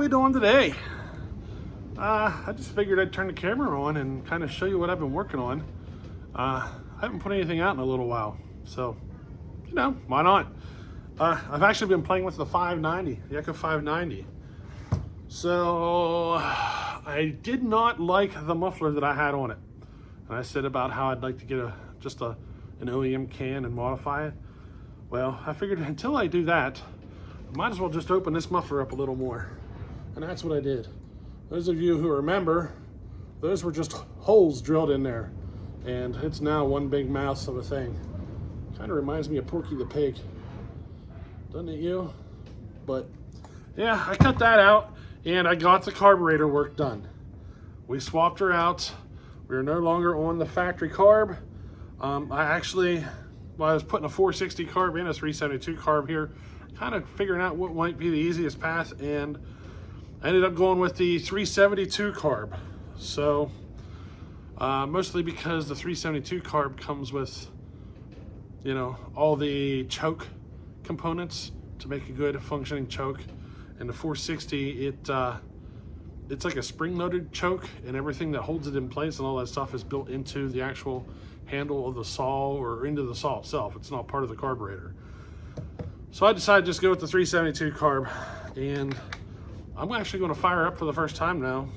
we doing today? I just figured I'd turn the camera on and kind of show you what I've been working on. I haven't put anything out in a little while, so, you know, why not? I've actually been playing with the 590, the Echo 590. So, I did not like the muffler that I had on it. And I said about how I'd like to get an OEM can and modify it. Well, I figured until I do that, I might as well just open this muffler up a little more. And that's what I did. Those of you who remember, those were just holes drilled in there. And it's now one big mouth of a thing. Kind of reminds me of Porky the Pig. Doesn't it you? But yeah, I cut that out and I got the carburetor work done. We swapped her out. We are no longer on the factory carb. I was putting a 460 carb in, a 372 carb here, kind of figuring out what might be the easiest path, and I ended up going with the 372 carb. So, mostly because the 372 carb comes with, you know, all the choke components to make a good functioning choke, and the 460, it's like a spring-loaded choke, and everything that holds it in place and all that stuff is built into the actual handle of the saw or into the saw itself. It's not part of the carburetor. So I decided to just go with the 372 carb, and I'm actually going to fire up for the first time now,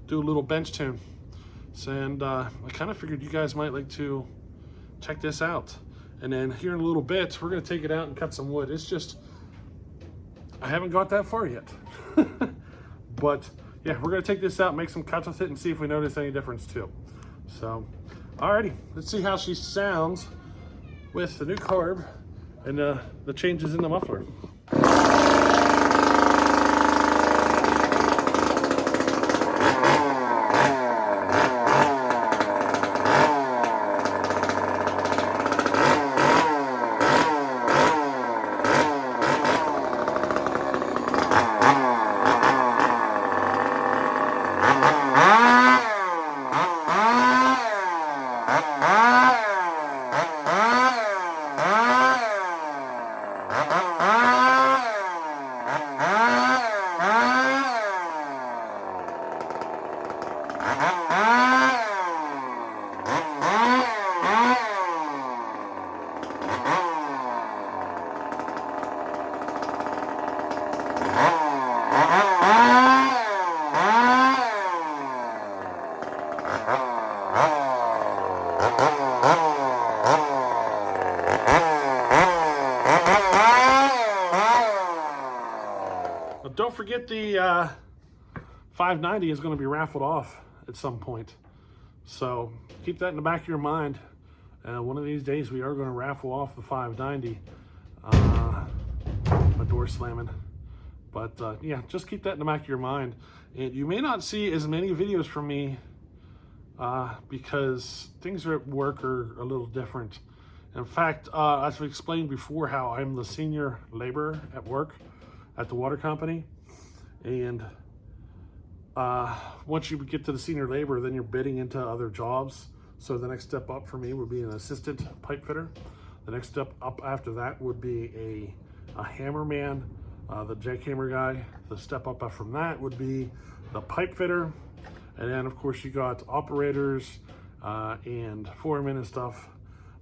do a little bench tune. And I kind of figured you guys might like to check this out. And then here in a little bit, we're going to take it out and cut some wood. It's just, I haven't got that far yet. But yeah, we're going to take this out, make some cuts with it, and see if we notice any difference too. So, alrighty, let's see how she sounds with the new carb and the changes in the muffler. Don't forget the 590 is going to be raffled off at some point. So keep that in the back of your mind. One of these days we are going to raffle off the 590. My door slamming. But yeah, just keep that in the back of your mind. And you may not see as many videos from me because things at work are a little different. In fact, as I've explained before, how I'm the senior laborer at work at the water company, and once you get to the senior laborer, then you're bidding into other jobs. So the next step up for me would be an assistant pipe fitter. The next step up after that would be a hammerman, the jackhammer guy. The step up from that would be the pipe fitter, and then of course you got operators and foremen and stuff.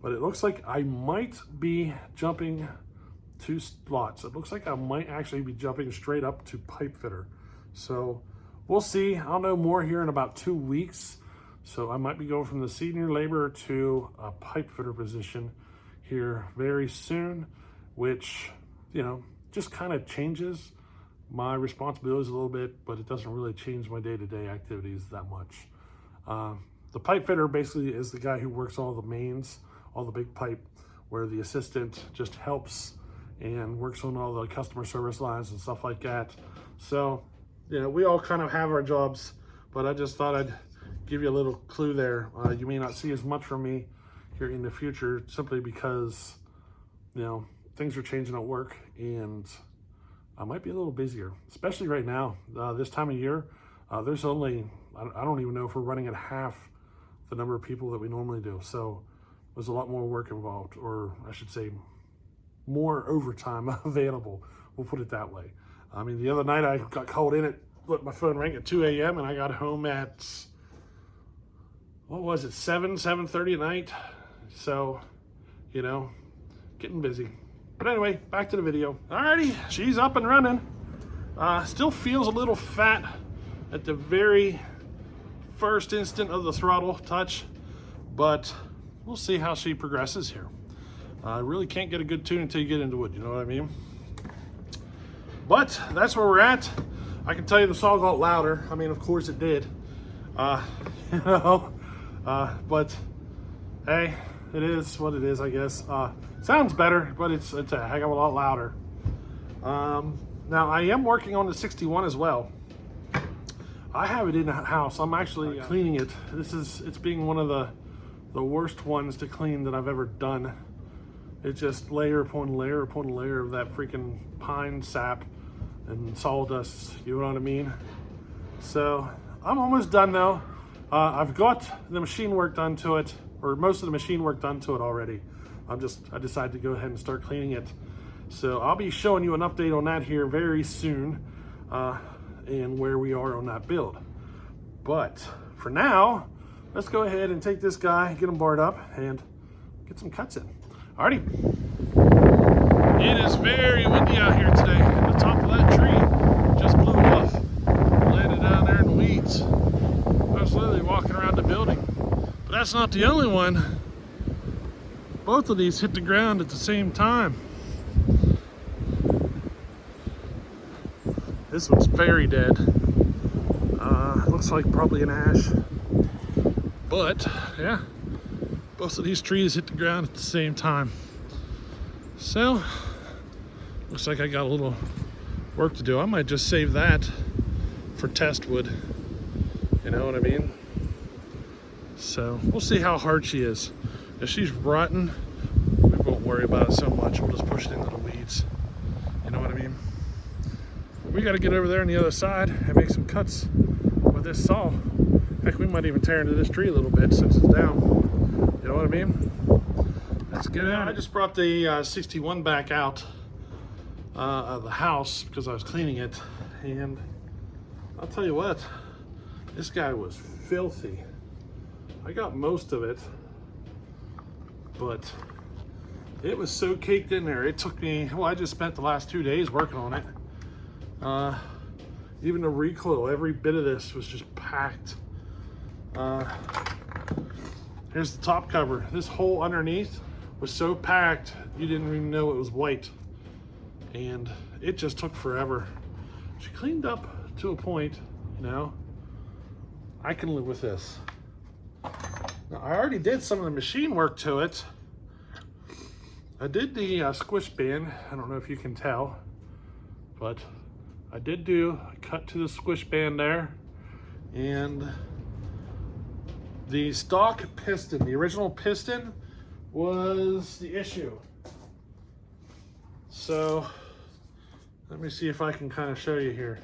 But it looks like I might be jumping 2 slots. It looks like I might actually be jumping straight up to pipe fitter. So we'll see. I'll know more here in about 2 weeks. So I might be going from the senior laborer to a pipe fitter position here very soon, which, you know, just kind of changes my responsibilities a little bit, but it doesn't really change my day-to-day activities that much. The pipe fitter basically is the guy who works all the mains, all the big pipe, where the assistant just helps and works on all the customer service lines and stuff like that. So, you know, we all kind of have our jobs, but I just thought I'd give you a little clue there. You may not see as much from me here in the future, simply because, you know, things are changing at work, and I might be a little busier, especially right now. This time of year, there's only, I don't even know if we're running at half the number of people that we normally do. So there's a lot more work involved, or I should say more overtime available. We'll put it that way. I mean, the other night I got called in let my phone ring at 2 a.m. and I got home at, what was it, 7:30 at night. So, you know, getting busy. But anyway, back to the video. Alrighty, she's up and running. Still feels a little fat at the very first instant of the throttle touch, but we'll see how she progresses here. I really can't get a good tune until you get into wood, you know what I mean? But that's where we're at. I can tell you the song got louder. I mean, of course it did. You know, but hey, it is what it is, I guess. Sounds better, but it's a heck of a lot louder. Now I am working on the 61 as well. I have it in the house. I'm actually cleaning it. It's being one of the worst ones to clean that I've ever done. It's just layer upon layer upon layer of that freaking pine sap and sawdust, you know what I mean? So I'm almost done though. I've got the machine work done to it, or most of the machine work done to it already. I decided to go ahead and start cleaning it. So I'll be showing you an update on that here very soon, and where we are on that build. But for now, let's go ahead and take this guy, get him barred up, and get some cuts in. Alrighty. It is very windy out here today. The top of that tree just blew off. Landed down there in the weeds. I was literally walking around the building. But that's not the only one. Both of these hit the ground at the same time. This one's very dead. Looks like probably an ash. But yeah, both of these trees hit the ground at the same time. So, looks like I got a little work to do. I might just save that for test wood. You know what I mean? So, we'll see how hard she is. If she's rotten, we won't worry about it so much. We'll just push it into the weeds. You know what I mean? We got to get over there on the other side and make some cuts with this saw. Heck, we might even tear into this tree a little bit since it's down. You know what I mean? Let's get at it. I just brought the 61 back out of the house because I was cleaning it, and I'll tell you what, this guy was filthy. I got most of it, but it was so caked in there. It took me, well, I just spent the last 2 days working on it. Even the recoil, every bit of this was just packed. Here's the top cover. This hole underneath was so packed you didn't even know it was white, and it just took forever. She cleaned up to a point, you know. I can live with this. Now, I already did some of the machine work to it. I did the squish band. I don't know if you can tell, but I did do a cut to the squish band there, and the stock piston, the original piston, was the issue. So let me see if I can kind of show you here.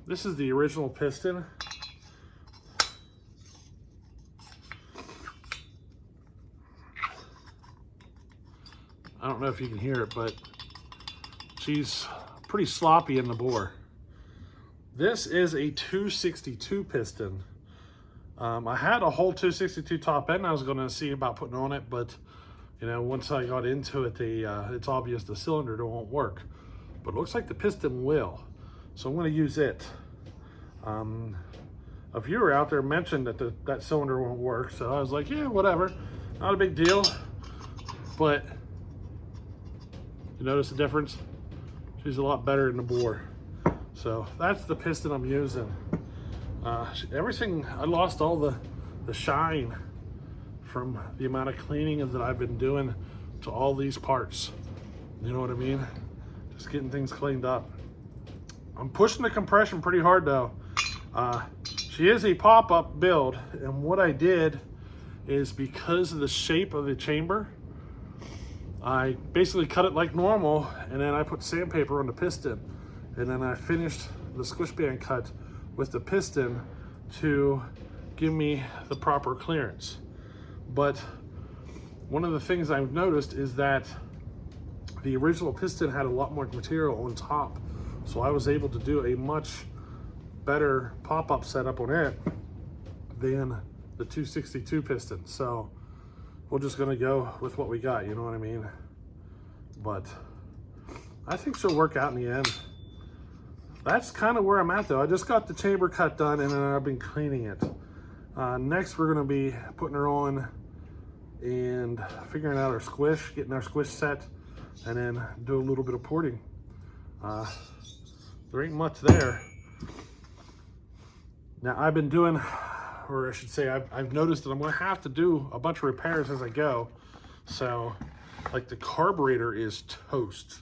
This is the original piston. I don't know if you can hear it, but she's pretty sloppy in the bore. This is a 262 piston. I had a whole 262 top end I was gonna see about putting on it, but you know, once I got into it, it's obvious the cylinder won't work. But it looks like the piston will. So I'm gonna use it. A viewer out there mentioned that that cylinder won't work, so I was like, yeah, whatever, not a big deal. But you notice the difference? She's a lot better in the bore. So that's the piston I'm using. Everything, I lost all the shine from the amount of cleaning that I've been doing to all these parts. You know what I mean? Just getting things cleaned up. I'm pushing the compression pretty hard though. She is a pop-up build, and what I did is, because of the shape of the chamber, I basically cut it like normal, and then I put sandpaper on the piston, and then I finished the squish band cut with the piston to give me the proper clearance. But one of the things I've noticed is that the original piston had a lot more material on top, So I was able to do a much better pop-up setup on it than the 262 piston. So we're just gonna go with what we got, you know what I mean? But I think she'll work out in the end. That's kind of where I'm at though. I just got the chamber cut done and then I've been cleaning it. Next we're gonna be putting her on and figuring out our squish, getting our squish set, and then do a little bit of porting. There ain't much there. Now I've been doing, or I should say I've noticed that I'm gonna have to do a bunch of repairs as I go. So like the carburetor is toast.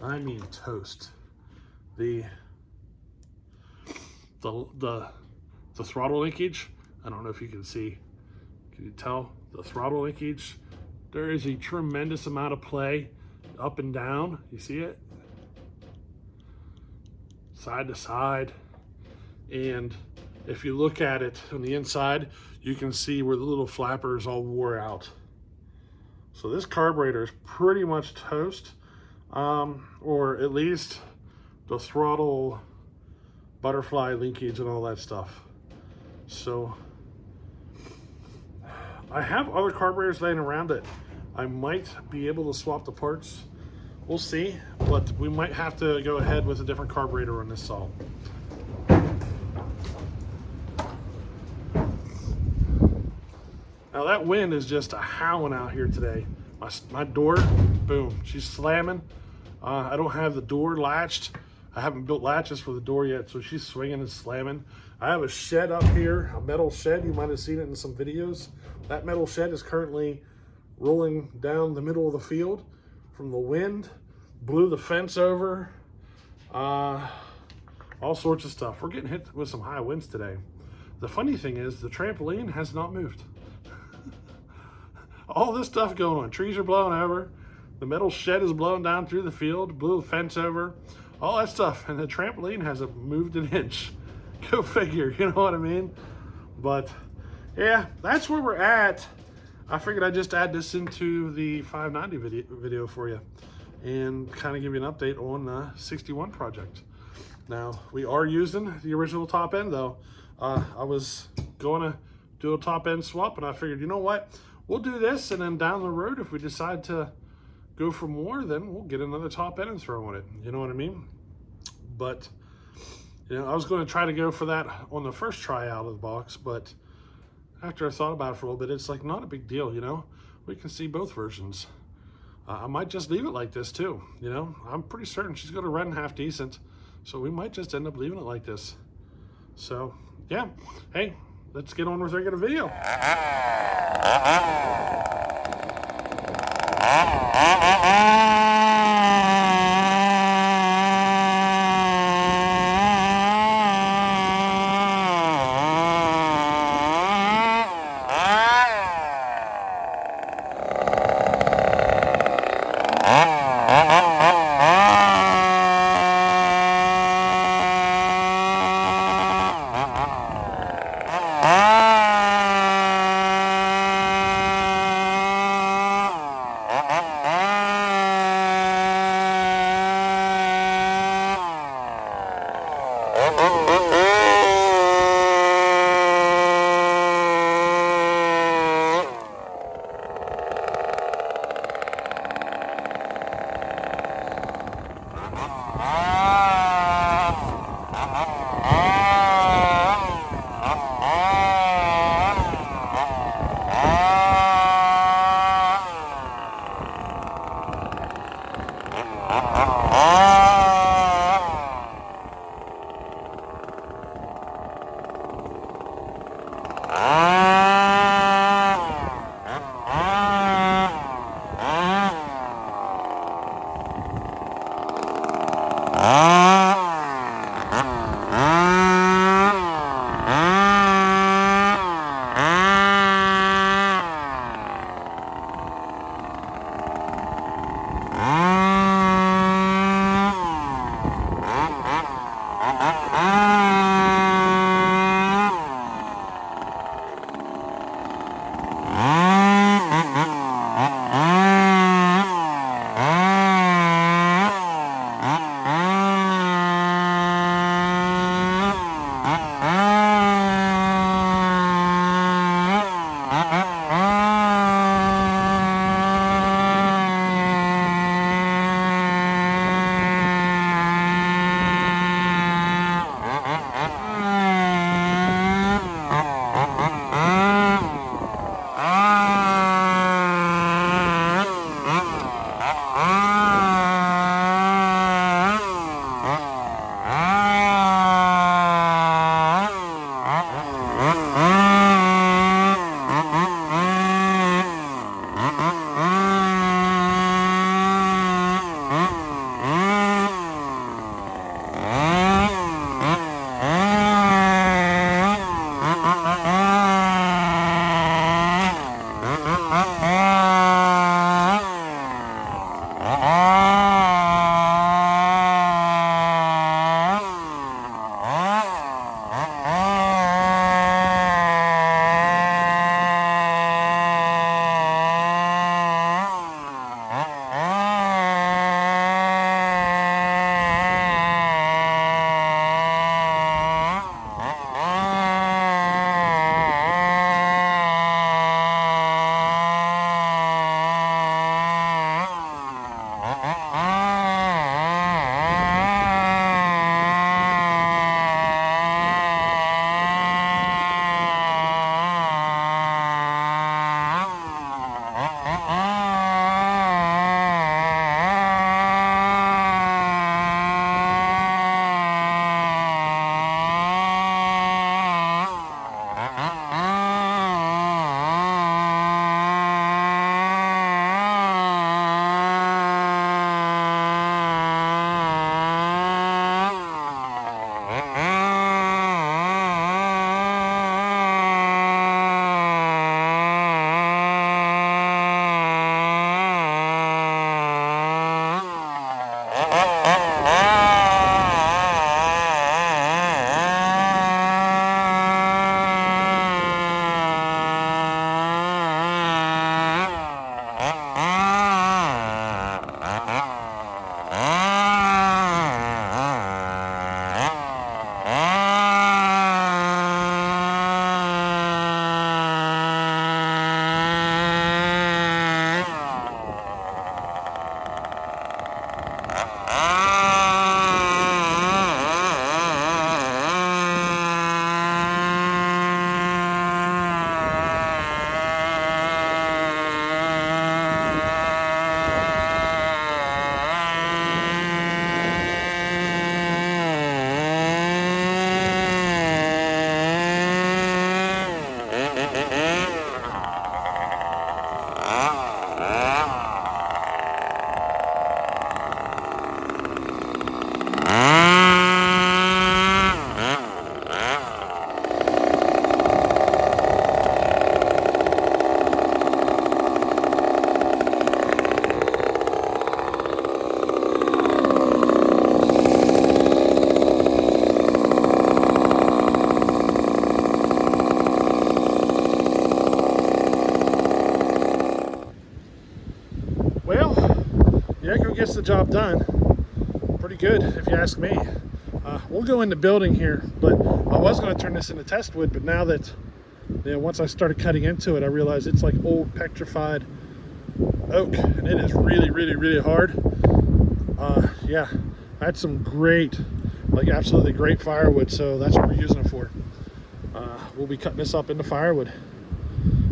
I mean toast. The throttle linkage, I don't know if you can see, can you tell the throttle linkage? There is a tremendous amount of play up and down. You see it? Side to side. And if you look at it on the inside, you can see where the little flappers all wore out. So this carburetor is pretty much toast, or at least the throttle butterfly linkage and all that stuff. So I have other carburetors laying around that I might be able to swap the parts. We'll see, but we might have to go ahead with a different carburetor on this saw. Now that wind is just a howling out here today. My door, boom, she's slamming. I don't have the door latched. I haven't built latches for the door yet, so she's swinging and slamming. I have a shed up here, a metal shed. You might have seen it in some videos. That metal shed is currently rolling down the middle of the field from the wind, blew the fence over, all sorts of stuff. We're getting hit with some high winds today. The funny thing is the trampoline has not moved. All this stuff going on. Trees are blowing over. The metal shed is blowing down through the field, blew the fence over, all that stuff. And the trampoline hasn't moved an inch. Go figure, you know what I mean? But yeah, that's where we're at. I figured I'd just add this into the 590 video for you and kind of give you an update on the 61 project. Now, we are using the original top end though. I was going to do a top end swap and I figured, you know what? We'll do this, and then down the road, if we decide to go for more, then we'll get another top end and throw on it. You know what I mean? But, you know, I was going to try to go for that on the first try out of the box, but after I thought about it for a little bit, it's like not a big deal, you know? We can see both versions. I might just leave it like this too, you know? I'm pretty certain she's going to run half decent, so we might just end up leaving it like this. So, yeah. Hey, let's get on with the regular video. the job done. Pretty good, if you ask me. We'll go into building here, but I was going to turn this into test wood, but now that, once I started cutting into it, I realized it's like old petrified oak, and it is really, really, really hard. Yeah, I had some great, like absolutely great firewood, so that's what we're using it for. We'll be cutting this up into firewood.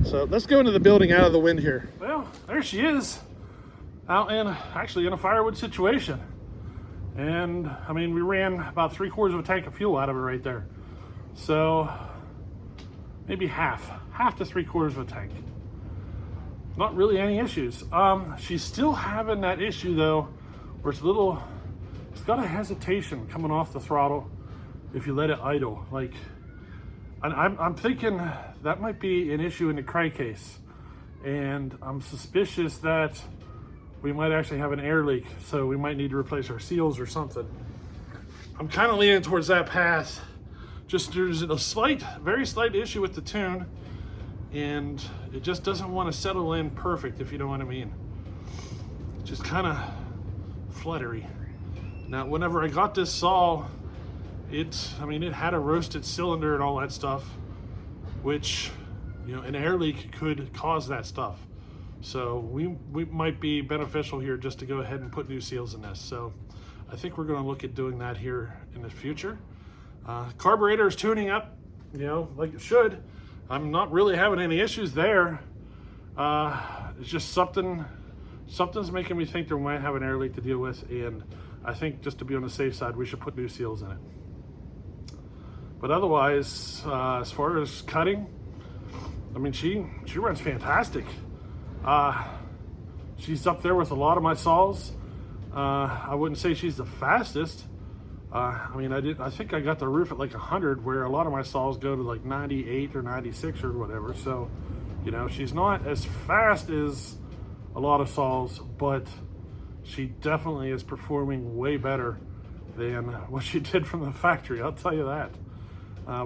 So let's go into the building out of the wind here. Well, there she is, out in, actually in a firewood situation. And I mean, we ran about 3/4 of a tank of fuel out of it right there. So maybe half to 3/4 of a tank. Not really any issues. She's still having that issue though, where it's got a hesitation coming off the throttle if you let it idle. Like, I'm thinking that might be an issue in the crankcase, and I'm suspicious that we might actually have an air leak, so we might need to replace our seals or something. I'm kind of leaning towards that path. Just there's a very slight issue with the tune, and it just doesn't want to settle in perfect, if you know what I mean. Just kind of fluttery. Now, whenever I got this saw, it had a roasted cylinder and all that stuff, which, an air leak could cause that stuff. So we might be beneficial here just to go ahead and put new seals in this. So I think we're going to look at doing that here in the future. Carburetor is tuning up, like it should. I'm not really having any issues there. It's just something's making me think there might have an air leak to deal with, and I think just to be on the safe side, we should put new seals in it. But otherwise, as far as cutting, I mean, she runs fantastic. She's up there with a lot of my saws. I wouldn't say she's the fastest. I think I got the roof at like 100, where a lot of my saws go to like 98 or 96 or whatever. So, she's not as fast as a lot of saws, but she definitely is performing way better than what she did from the factory. I'll tell you that.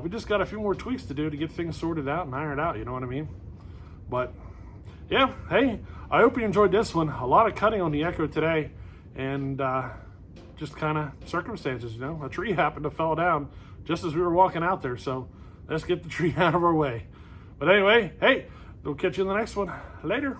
We just got a few more tweaks to do to get things sorted out and ironed out, you know what I mean? But yeah, hey, I hope you enjoyed this one. A lot of cutting on the Echo today, and just kind of circumstances, a tree happened to fall down just as we were walking out there, so let's get the tree out of our way. But anyway, hey, we'll catch you in the next one. Later.